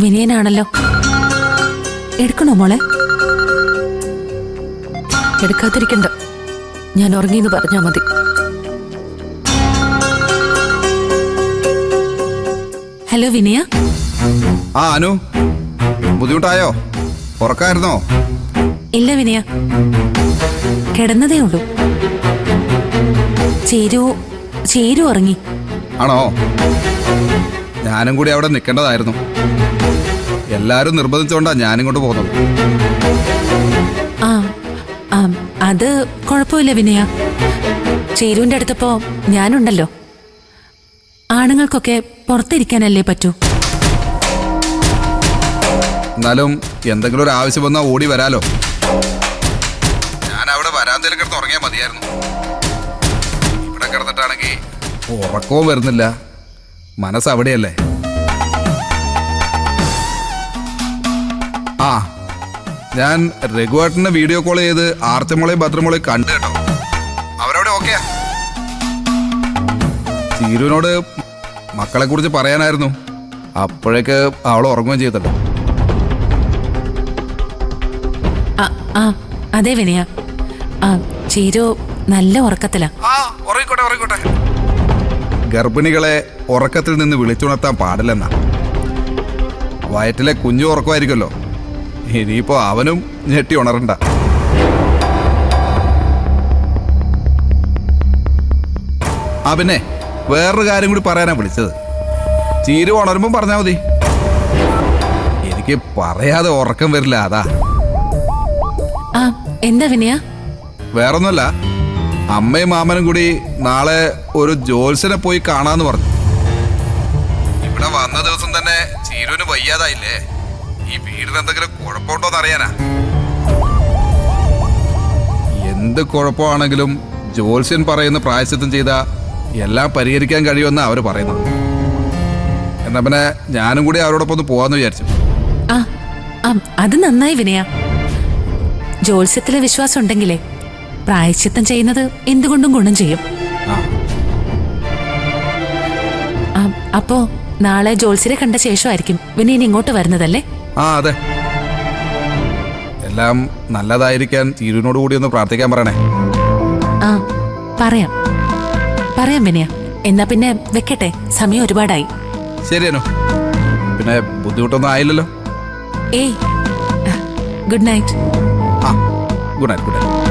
വിനയനാണല്ലോ. എടുക്കണോ മോളെ? എടുക്കാതിരിക്കണ്ട, ഞാൻ ഉറങ്ങിയെന്ന് പറഞ്ഞാ മതി. ഹലോ വിനയ. ആ അനു, ബുദ്ധിമുട്ടായോ? ഉറക്കായിരുന്നോ? ഇല്ല വിനയ, കിടന്നതേ ഉള്ളൂ. ചേരു ഉറങ്ങി. ആണോ? ഞാനും കൂടി അവിടെ നിൽക്കേണ്ടതായിരുന്നു. എല്ലാരും നിർബന്ധിച്ചോണ്ടാ ഞാനിങ്ങോട്ട് പോകുന്നത്. ആ അത് കുഴപ്പമില്ല വിനയ. ചേരുവിന്റെ അടുത്തപ്പോ ഞാനുണ്ടല്ലോ. ആണുങ്ങൾക്കൊക്കെ പുറത്തിരിക്കാനല്ലേ പറ്റൂ. എന്നാലും എന്തെങ്കിലും ഒരു ആവശ്യം വന്നാൽ ഓടി വരാലോ. ഞാൻ അവിടെ വരാന്തയിൽ കിടന്ന് ഉറങ്ങിയാൽ മതിയായിരുന്നു. ഇവിടെ കിടന്നിട്ടാണെങ്കിൽ ഉറക്കവും വരുന്നില്ല, മനസ്സ് അവിടെയല്ലേ. ആ, ഞാൻ രഘുവേട്ടനെ വീഡിയോ കോൾ ചെയ്ത് ആർച്ചമോളെയും ഭദ്രമോളെയും കണ്ടു കേട്ടോ. അവരവിടെ ഓക്കെയാ. ചീരുവിനോട് മക്കളെ കുറിച്ച് പറയാനായിരുന്നു, അപ്പോഴേക്ക് അവൾ ഉറങ്ങുകയും ചെയ്തല്ലോ. അതെ വിനയ, ചീരു നല്ല ഉറക്കത്തിലാ. ഉറങ്ങിക്കോട്ടെ. ഗർഭിണികളെ ഉറക്കത്തിൽ നിന്ന് വിളിച്ചുണർത്താൻ പാടില്ലെന്നാ. വയറ്റിലെ കുഞ്ഞു ഉറക്കമായിരിക്കുമല്ലോ, ഇനിയിപ്പോ അവനും ഞെട്ടി ഉണരണ്ട. പിന്നെ വേറൊരു കാര്യം കൂടി പറയാനാ വിളിച്ചത്. ചീരു ഉണരുമ്പം പറഞ്ഞാൽ മതി. എനിക്ക് പറയാതെ ഉറക്കം വരില്ല, അതാ. എന്താ വിനയ? വേറൊന്നുമല്ല, അമ്മയും മാമനും കൂടി നാളെ ഒരു ജോത്സ്യനെ പോയി കാണാന്ന് പറഞ്ഞു. ഇവിടെ വന്ന ദിവസം തന്നെ ചീരുവിന് വയ്യാതായില്ലേ. ഈ വീടിന് എന്തെങ്കിലും കുഴപ്പമുണ്ടോന്ന് അറിയാനാ. എന്ത് കുഴപ്പമാണെങ്കിലും ജോത്സ്യൻ പറയുന്ന പ്രായശ്ചിത്തം ചെയ്താ എല്ലാം പരിഹരിക്കാൻ കഴിയുമെന്ന് അവര് പറയുന്നത്. എന്നാ പിന്നെ ഞാനും കൂടി അവരോടൊപ്പം ഒന്ന് പോവാന്ന് വിചാരിച്ചു. അത് നന്നായി വിനയ. ജോത്സ്യത്തിലെ വിശ്വാസം ഉണ്ടെങ്കിലേ പ്രായശ്ചിത്തം ചെയ്യുന്നത് എന്തുകൊണ്ടും ഗുണം ചെയ്യും. അപ്പോ നാളെ ജോത്സ്യരെ കണ്ട ശേഷമായിരിക്കും വിനയൻ ഇങ്ങോട്ട് വരുന്നതല്ലേ? അതെ. എല്ലാം നല്ലതായിരിക്കാൻ ചീരുവിനോട് കൂടി ഒന്ന് പ്രാർത്ഥിക്കാൻ പറയണേ. പറയാം വിനയ. എന്നാ പിന്നെ വെക്കട്ടെ, സമയം ഒരുപാടായി. ശരിയാനോ? പിന്നെ ബുദ്ധിമുട്ടൊന്നും ആയില്ലല്ലോ? ഏയ്, ഗുഡ് നൈറ്റ്. Good night.